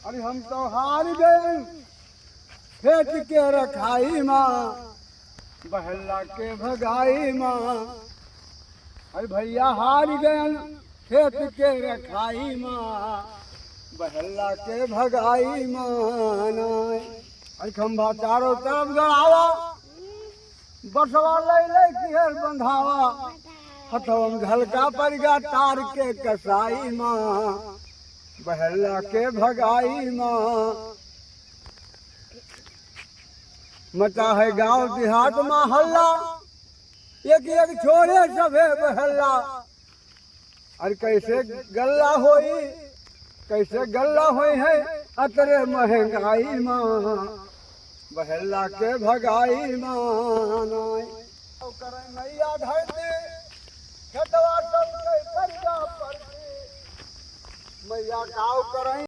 अरे हम तो हार गए खेत के रखाई माँ, बहला के भगाई माँ। अरे भैया हार गए खेत के रखाई माँ, बहला के भगाई माँ। अरे खंभा चारों तरफ गड़ावा, बसवा ले किहर बंधावा, हथवन घलका परिगा तार के कसाई माँ, बहला के भगाई माँ। मचा है गांव देहात में हल्ला, एक एक छोरे सभे बहला। अरे कैसे गल्ला होई, कैसे गल्ला होई है अतरे महंगाई माँ, बहला के भगाई माँ। नैया धरती खेतवा सब के कर्जा पर मैया काव करें।